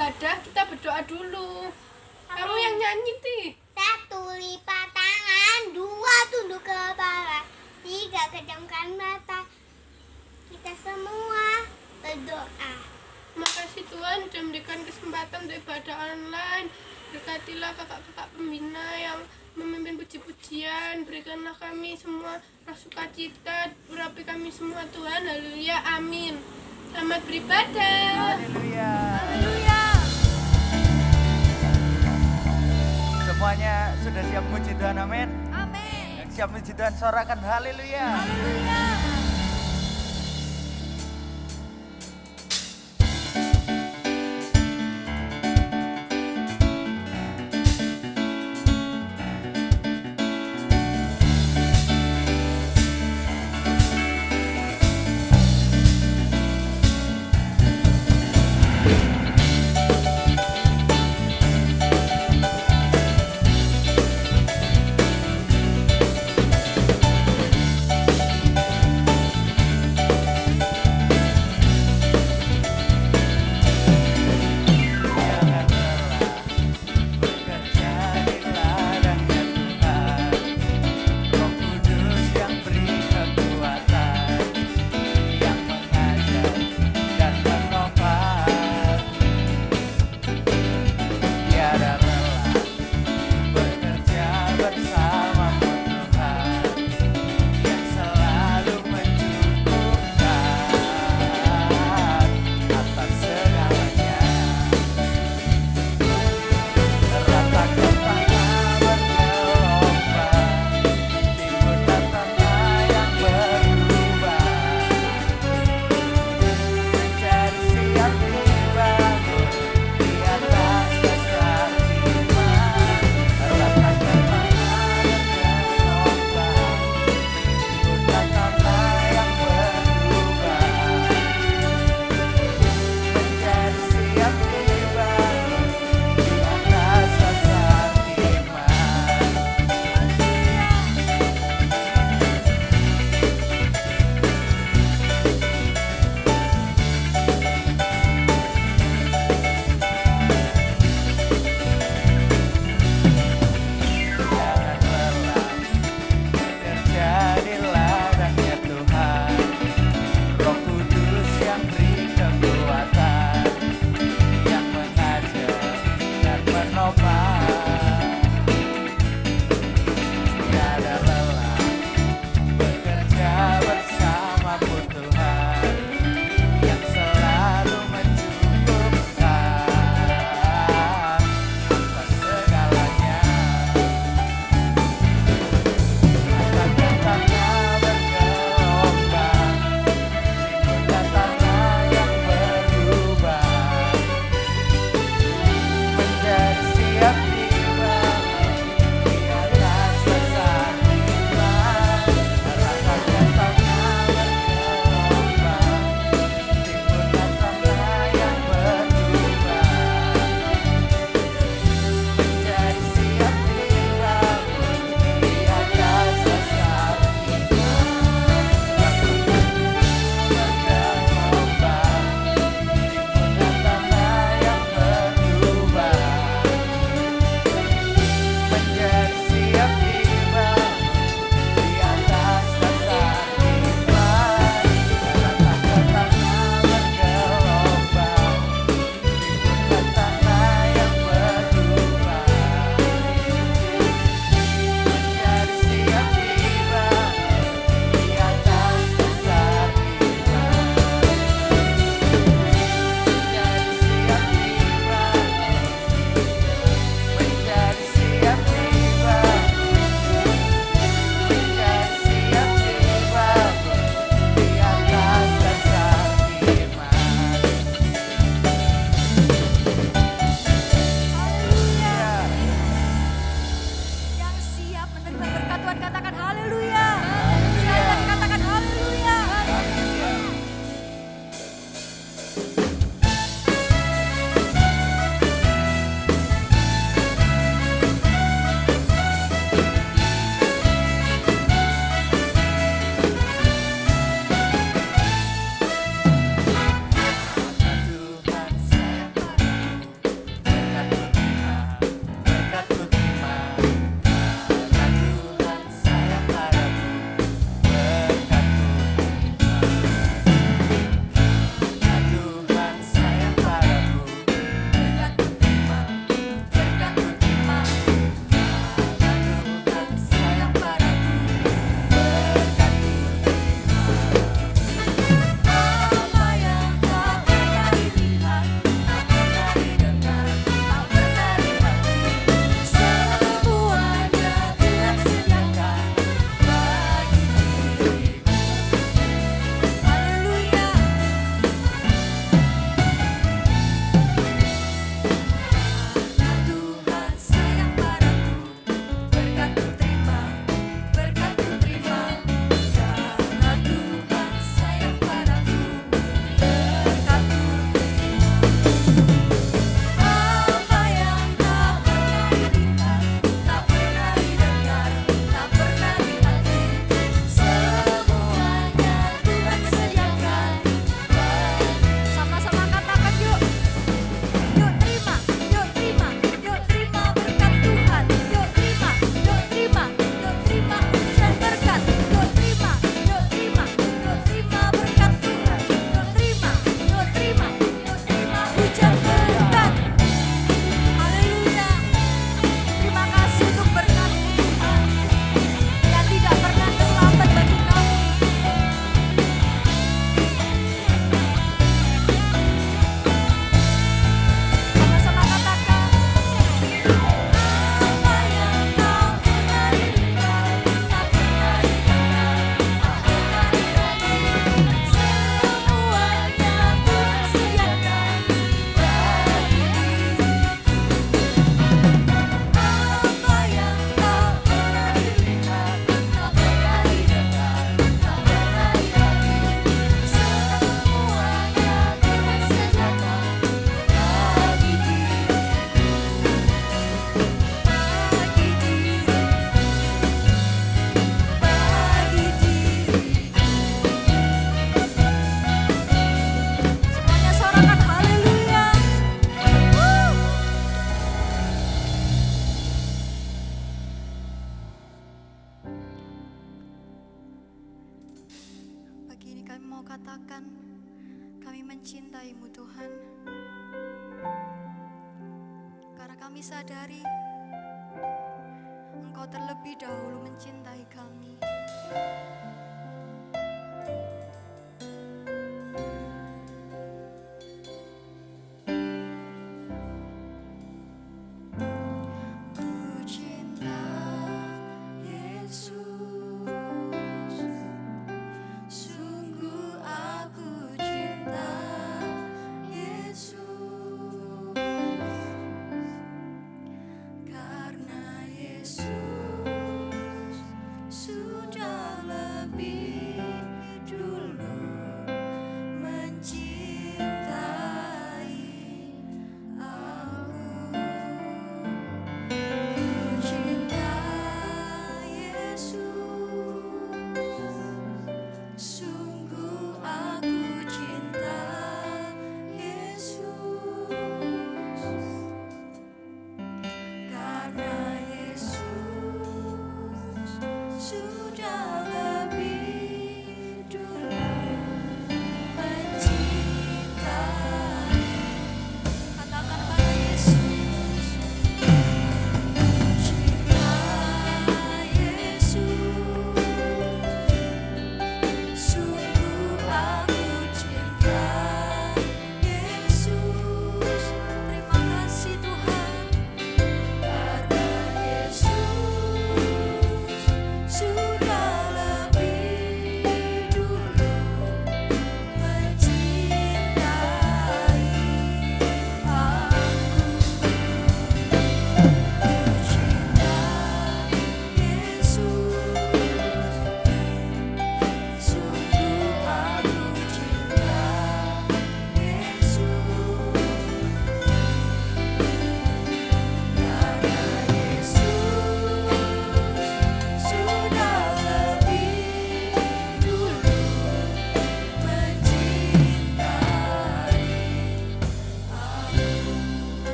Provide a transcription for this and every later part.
beribadah kita berdoa dulu. Kamu yang nyanyi ti. 1 lipat tangan, 2 tunduk kepala, 3 kejamkan mata. Kita semua berdoa. Makasih Tuhan sudah memberikan kesempatan untuk ibadah online. Berkatilah kakak-kakak pembina yang memimpin puji-pujian. Berikanlah kami semua roh sukacita, urapi kami semua Tuhan. Haleluya, amin. Selamat beribadah. Haleluya. Haleluya. Semuanya sudah siap puji Tuhan, amin. Amin. Siap puji Tuhan, sorakan haleluya. Haleluya. kami sadari Engkau terlebih dahulu mencintai kami. Ku cinta Yesus, sungguh aku cinta Yesus, karena Yesus sudah lebih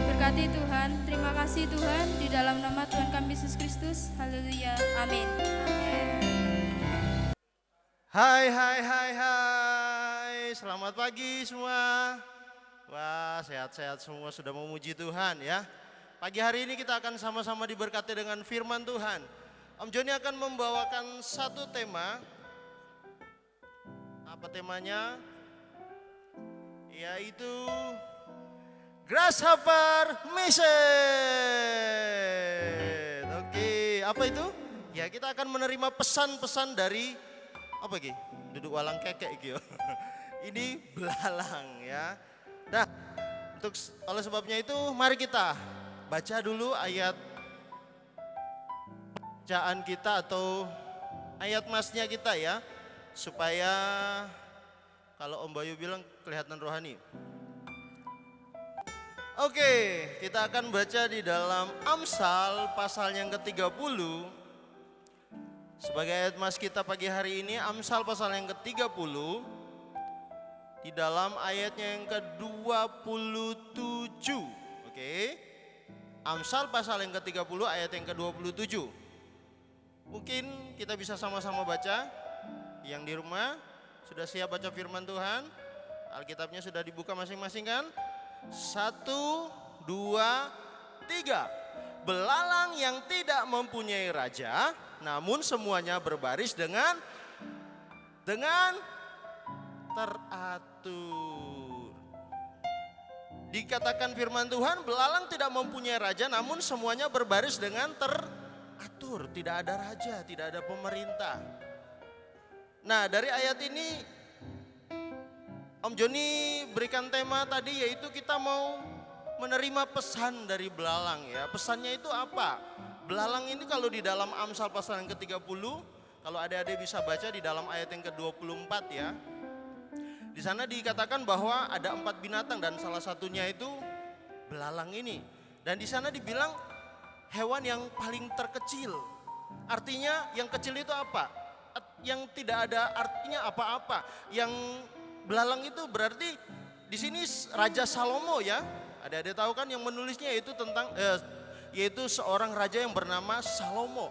Berkati Tuhan, terima kasih Tuhan, di dalam nama Tuhan kami Yesus Kristus. Haleluya, amin. Hai, hai, hai, hai. Selamat pagi semua. Wah, sehat-sehat semua, sudah memuji Tuhan ya. Pagi hari ini kita akan sama-sama diberkati dengan firman Tuhan. Om Joni akan membawakan satu tema. Apa temanya? Yaitu Grasshopper Mission. Oke, apa itu? Ya, kita akan menerima pesan-pesan dari apa iki? Duduk walang kekek iki. Ini belalang ya. Nah, oleh sebabnya itu mari kita baca dulu ayat bacaan kita atau ayat masnya kita ya. Supaya kalau Om Bayu bilang kelihatan rohani. Oke, kita akan baca di dalam Amsal pasal yang ke-30. Sebagai ayat mas kita pagi hari ini, Amsal pasal yang ke-30. Di dalam ayatnya yang ke-27. Oke. Amsal pasal yang ke-30 ayat yang ke-27. Mungkin kita bisa sama-sama baca. Yang di rumah sudah siap baca firman Tuhan? Alkitabnya sudah dibuka masing-masing kan? 1, 2, 3. Belalang yang tidak mempunyai raja, namun semuanya berbaris dengan teratur. Dikatakan firman Tuhan, belalang tidak mempunyai raja, namun semuanya berbaris dengan teratur. Tidak ada raja, tidak ada pemerintah. Nah, dari ayat ini Om Joni berikan tema tadi, yaitu kita mau menerima pesan dari belalang ya. Pesannya itu apa? Belalang ini kalau di dalam Amsal pasal yang ke-30, kalau adik-adik bisa baca di dalam ayat yang ke-24 ya. Di sana dikatakan bahwa ada 4 binatang dan salah satunya itu belalang ini. Dan di sana dibilang hewan yang paling terkecil. Artinya yang kecil itu apa? Yang tidak ada artinya apa-apa. Yang belalang itu berarti di sini Raja Salomo ya. Adik-adik tahu kan yang menulisnya yaitu yaitu seorang raja yang bernama Salomo.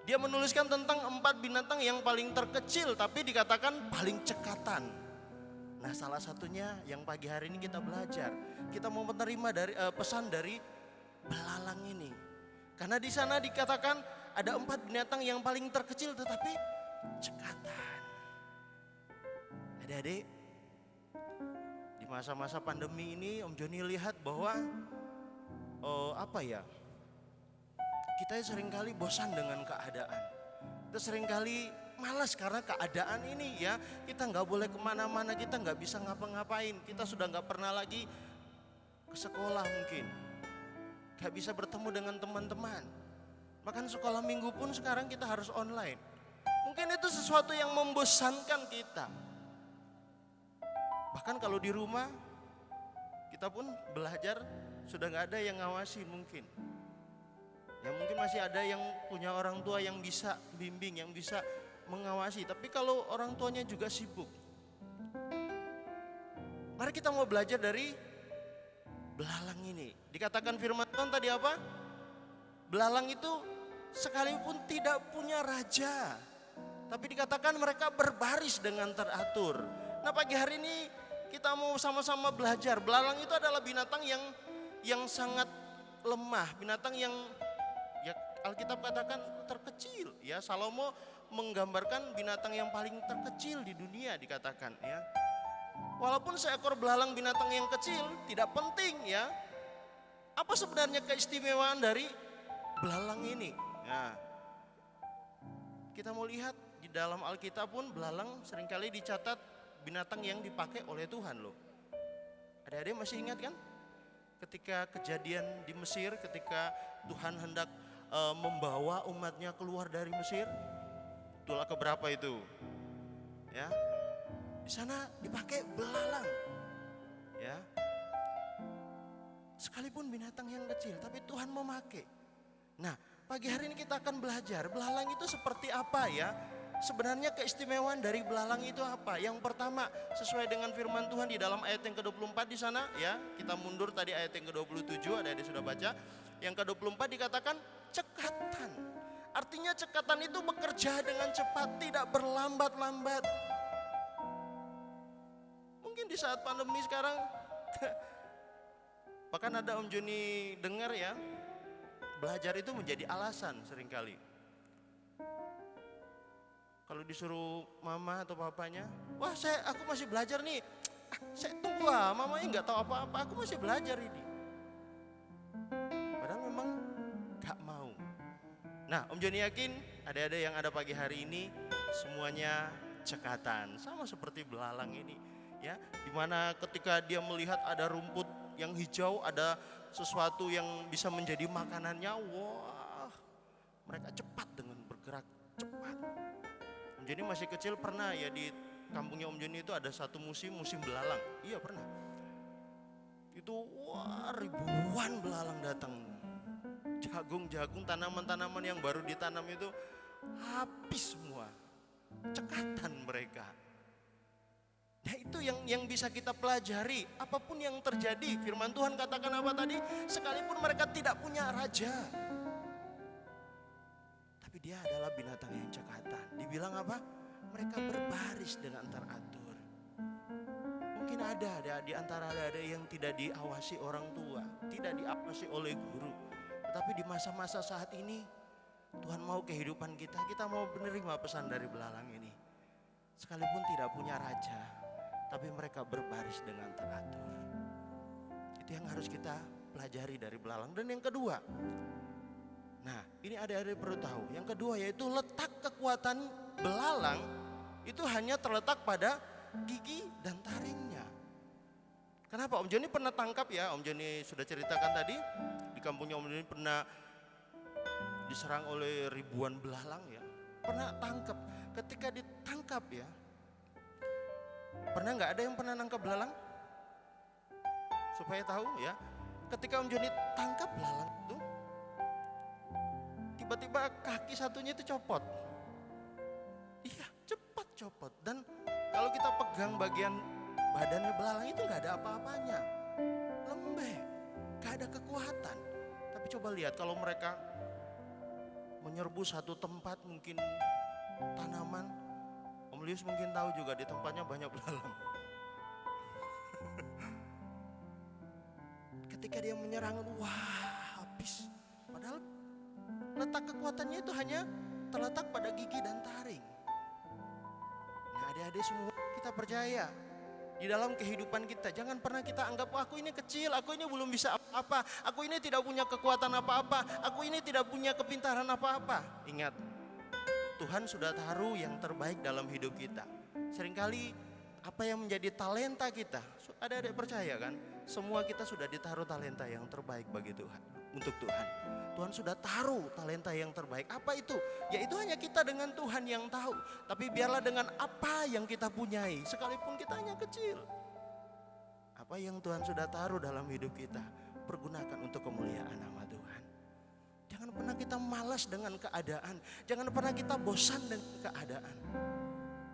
Dia menuliskan tentang 4 binatang yang paling terkecil tapi dikatakan paling cekatan. Nah, salah satunya yang pagi hari ini kita belajar. Kita mau menerima dari pesan dari belalang ini. Karena di sana dikatakan ada 4 binatang yang paling terkecil tetapi cekatan. Adik-adik, di masa-masa pandemi ini Om Joni lihat bahwa kita seringkali bosan dengan keadaan. Kita seringkali malas karena keadaan ini ya. Kita nggak boleh kemana-mana, kita nggak bisa ngapa-ngapain. Kita sudah nggak pernah lagi ke sekolah mungkin. Nggak bisa bertemu dengan teman-teman. Bahkan sekolah minggu pun sekarang kita harus online. Mungkin itu sesuatu yang membosankan kita. Bahkan kalau di rumah kita pun belajar sudah nggak ada yang ngawasi mungkin. Ya mungkin masih ada yang punya orang tua yang bisa bimbing, yang bisa mengawasi. Tapi kalau orang tuanya juga sibuk. Mari kita mau belajar dari belalang ini. Dikatakan firman Tuhan tadi apa? Belalang itu sekalipun tidak punya raja. Tapi dikatakan mereka berbaris dengan teratur. Nah, pagi hari ini kita mau sama-sama belajar. Belalang itu adalah binatang yang sangat lemah, binatang yang ya Alkitab katakan terkecil. Ya, Salomo menggambarkan binatang yang paling terkecil di dunia dikatakan ya. Walaupun seekor belalang binatang yang kecil tidak penting ya. Apa sebenarnya keistimewaan dari belalang ini? Nah, kita mau lihat di dalam Alkitab pun belalang seringkali dicatat binatang yang dipakai oleh Tuhan loh. Adik-adik masih ingat kan? Ketika kejadian di Mesir, ketika Tuhan hendak membawa umatnya keluar dari Mesir. Itulah keberapa itu? Ya. Di sana dipakai belalang. Ya. Sekalipun binatang yang kecil, tapi Tuhan memakai. Nah, pagi hari ini kita akan belajar belalang itu seperti apa ya? sebenarnya keistimewaan dari belalang itu apa? Yang pertama, sesuai dengan firman Tuhan di dalam ayat yang ke-24 di sana ya. Kita mundur tadi ayat yang ke-27, ada sudah baca. Yang ke-24 dikatakan cekatan. Artinya cekatan itu bekerja dengan cepat, tidak berlambat-lambat. Mungkin di saat pandemi sekarang bahkan ada Om Joni dengar ya, belajar itu menjadi alasan seringkali. Kalau disuruh mama atau papanya, wah aku masih belajar nih. Saya tunggu mamanya nggak tahu apa-apa, aku masih belajar ini. Padahal memang gak mau. Nah, Om Joni yakin adik-adik yang ada pagi hari ini semuanya cekatan, sama seperti belalang ini, ya. Dimana ketika dia melihat ada rumput yang hijau, ada sesuatu yang bisa menjadi makanannya, wah, mereka cepat dengan bergerak cepat. Om Joni masih kecil pernah ya di kampungnya Om Joni itu ada satu musim belalang. Iya pernah. Itu wah ribuan belalang datang. Jagung, tanaman-tanaman yang baru ditanam itu habis semua. Cekatan mereka. Nah itu yang bisa kita pelajari. Apapun yang terjadi, firman Tuhan katakan apa tadi? Sekalipun mereka tidak punya raja, tapi dia adalah binatang yang cekatan. Dibilang apa? Mereka berbaris dengan teratur. Mungkin ada di antara ada yang tidak diawasi orang tua, tidak diawasi oleh guru. Tetapi di masa-masa saat ini, Tuhan mau kehidupan kita mau menerima pesan dari belalang ini. Sekalipun tidak punya raja, tapi mereka berbaris dengan teratur. Itu yang harus kita pelajari dari belalang. Dan yang kedua, nah ini adik-adik perlu tahu. Yang kedua yaitu letak kekuatan belalang itu hanya terletak pada gigi dan taringnya. Kenapa? Om Joni pernah tangkap ya, Om Joni sudah ceritakan tadi. Di kampungnya Om Joni pernah diserang oleh ribuan belalang ya. Pernah tangkap. Ketika ditangkap ya, pernah nggak ada yang pernah nangkap belalang? Supaya tahu ya, ketika Om Joni tangkap belalang itu, tiba-tiba kaki satunya itu copot. Iya, cepat copot. Dan kalau kita pegang bagian badannya belalang itu nggak ada apa-apanya, lembek, nggak ada kekuatan. Tapi coba lihat kalau mereka menyerbu satu tempat, mungkin tanaman, Om Lius mungkin tahu juga di tempatnya banyak belalang. Ketika dia menyerang, wah habis. Padahal letak kekuatannya itu hanya terletak pada gigi dan taring. Nah adik-adik semua kita percaya di dalam kehidupan kita, jangan pernah kita anggap aku ini kecil, aku ini belum bisa apa-apa, aku ini tidak punya kekuatan apa-apa, aku ini tidak punya kepintaran apa-apa. Ingat, Tuhan sudah taruh yang terbaik dalam hidup kita. Seringkali apa yang menjadi talenta kita, adik-adik percaya kan, semua kita sudah ditaruh talenta yang terbaik bagi Tuhan, untuk Tuhan. Tuhan sudah taruh talenta yang terbaik. Apa itu? Yaitu hanya kita dengan Tuhan yang tahu. Tapi biarlah dengan apa yang kita punyai, sekalipun kita hanya kecil. Apa yang Tuhan sudah taruh dalam hidup kita, pergunakan untuk kemuliaan nama Tuhan. Jangan pernah kita malas dengan keadaan. Jangan pernah kita bosan dengan keadaan.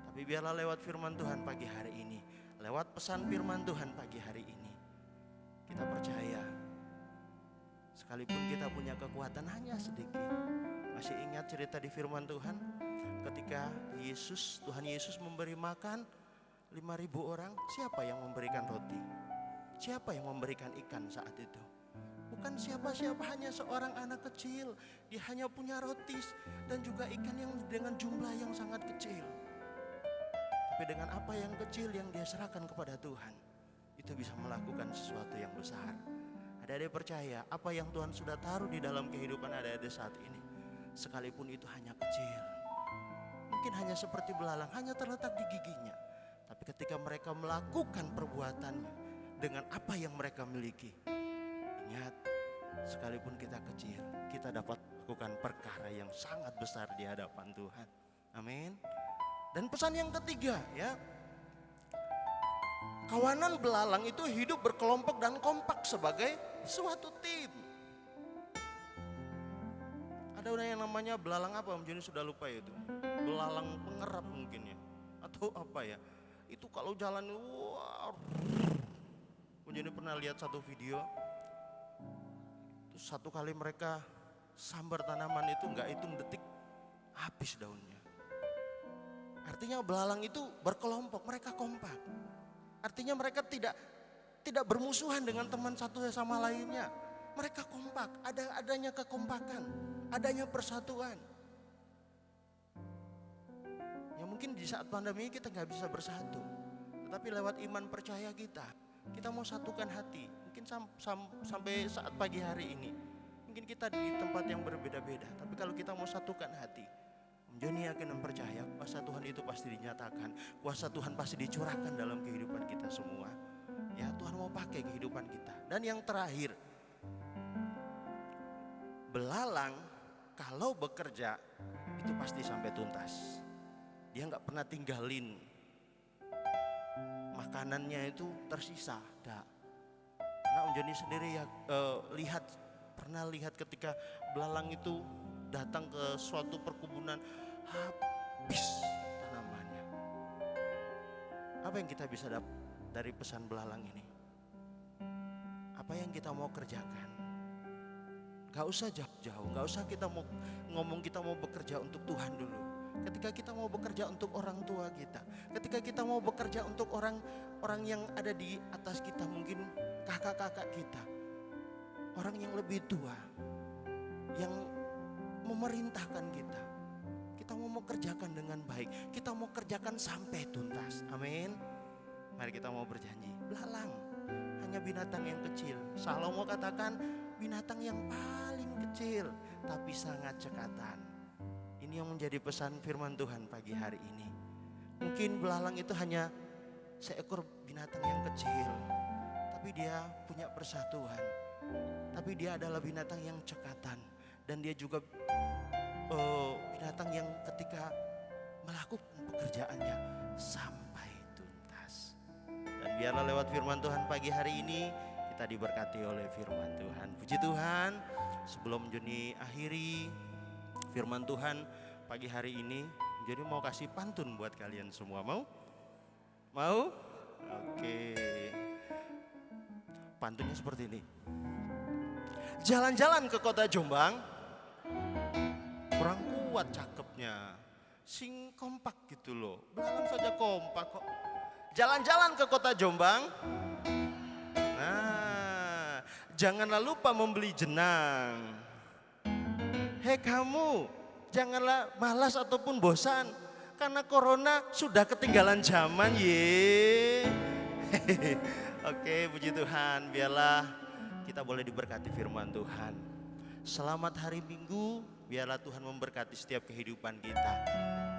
Tapi biarlah lewat firman Tuhan pagi hari ini, lewat pesan firman Tuhan pagi hari ini, kita percaya sekalipun kita punya kekuatan hanya sedikit. Masih ingat cerita di firman Tuhan ketika Tuhan Yesus memberi makan 5.000 orang, siapa yang memberikan roti? Siapa yang memberikan ikan saat itu? Bukan siapa-siapa, hanya seorang anak kecil. Dia hanya punya roti dan juga ikan yang dengan jumlah yang sangat kecil. Tapi dengan apa yang kecil yang dia serahkan kepada Tuhan, itu bisa melakukan sesuatu yang besar. Adik-adik percaya apa yang Tuhan sudah taruh di dalam kehidupan adik-adik saat ini, sekalipun itu hanya kecil, mungkin hanya seperti belalang, hanya terletak di giginya. Tapi ketika mereka melakukan perbuatannya dengan apa yang mereka miliki, ingat, sekalipun kita kecil, kita dapat melakukan perkara yang sangat besar di hadapan Tuhan. Amin. Dan pesan yang ketiga ya, kawanan belalang itu hidup berkelompok dan kompak sebagai suatu tim. Ada yang namanya belalang apa Om Joni sudah lupa ya itu. Belalang pengerap mungkin ya. Atau apa ya. Itu kalau jalan wah. Om Joni pernah lihat satu video. Terus satu kali mereka sambar tanaman itu nggak hitung detik habis daunnya. Artinya belalang itu berkelompok, mereka kompak. Artinya mereka tidak bermusuhan dengan teman satu sama lainnya. Mereka kompak, adanya kekompakan, adanya persatuan. Ya mungkin di saat pandemi kita nggak bisa bersatu, tetapi lewat iman percaya kita mau satukan hati. Mungkin sampai saat pagi hari ini, mungkin kita di tempat yang berbeda-beda, tapi kalau kita mau satukan hati, Om Joni yakin dan percaya kuasa Tuhan itu pasti dinyatakan, kuasa Tuhan pasti dicurahkan dalam kehidupan kita semua. Ya Tuhan mau pakai kehidupan kita. Dan yang terakhir, belalang kalau bekerja itu pasti sampai tuntas. Dia nggak pernah tinggalin makanannya itu tersisa. Nah Om Joni sendiri ya pernah lihat ketika belalang itu datang ke suatu perkebunan habis tanamannya. Apa yang kita bisa dapat dari pesan belalang ini? Apa yang kita mau kerjakan? Gak usah jauh-jauh, gak usah kita mau ngomong kita mau bekerja untuk Tuhan dulu. Ketika kita mau bekerja untuk orang tua kita, ketika kita mau bekerja untuk orang yang ada di atas kita, mungkin kakak-kakak kita, orang yang lebih tua, yang memerintahkan kita mau kerjakan dengan baik, kita mau kerjakan sampai tuntas. Amin. Mari kita mau berjanji, belalang hanya binatang yang kecil. Salomo katakan binatang yang paling kecil tapi sangat cekatan. Ini yang menjadi pesan firman Tuhan pagi hari ini. Mungkin belalang itu hanya seekor binatang yang kecil, tapi dia punya persatuan. Tapi dia adalah binatang yang cekatan. Dan dia juga binatang yang ketika melakukan pekerjaannya sampai tuntas. Dan biarlah lewat firman Tuhan pagi hari ini kita diberkati oleh firman Tuhan. Puji Tuhan, sebelum Joni akhiri firman Tuhan pagi hari ini, Joni mau kasih pantun buat kalian semua. Mau? Mau? Oke. Pantunnya seperti ini. Jalan-jalan ke kota Jombang, kurang kuat cakepnya, sing kompak gitu loh. Belalang saja kompak kok. Jalan-jalan ke kota Jombang, nah janganlah lupa membeli jenang. Hei kamu, janganlah malas ataupun bosan, karena corona sudah ketinggalan zaman ye. Oke, puji Tuhan, biarlah kita boleh diberkati firman Tuhan. Selamat hari Minggu, biarlah Tuhan memberkati setiap kehidupan kita.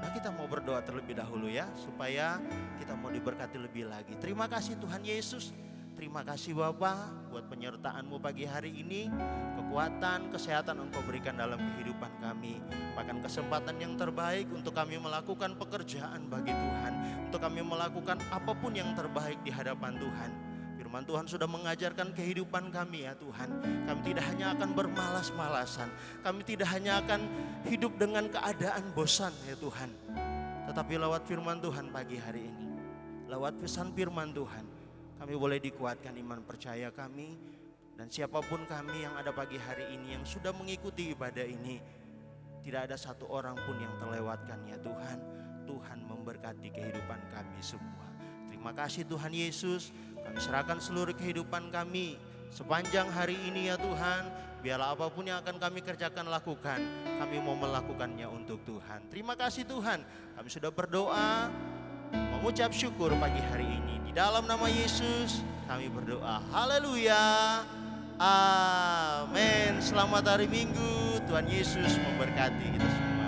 Nah kita mau berdoa terlebih dahulu ya, supaya kita mau diberkati lebih lagi. Terima kasih Tuhan Yesus, terima kasih Bapa buat penyertaan-Mu pagi hari ini. Kekuatan, kesehatan Engkau berikan dalam kehidupan kami. Bahkan kesempatan yang terbaik untuk kami melakukan pekerjaan bagi Tuhan. Untuk kami melakukan apapun yang terbaik di hadapan Tuhan. Firman Tuhan sudah mengajarkan kehidupan kami ya Tuhan. Kami tidak hanya akan bermalas-malasan. Kami tidak hanya akan hidup dengan keadaan bosan ya Tuhan. Tetapi lewat firman Tuhan pagi hari ini, lewat pesan firman Tuhan, kami boleh dikuatkan iman percaya kami. Dan siapapun kami yang ada pagi hari ini yang sudah mengikuti ibadah ini, tidak ada satu orang pun yang terlewatkan ya Tuhan. Tuhan memberkati kehidupan kami semua. Terima kasih Tuhan Yesus. Kami serahkan seluruh kehidupan kami sepanjang hari ini ya Tuhan. Biarlah apapun yang akan kami kerjakan lakukan, kami mau melakukannya untuk Tuhan. Terima kasih Tuhan. Kami sudah berdoa, mengucap syukur pagi hari ini. Di dalam nama Yesus kami berdoa. Haleluya. Amin. Selamat hari Minggu. Tuhan Yesus memberkati kita semua.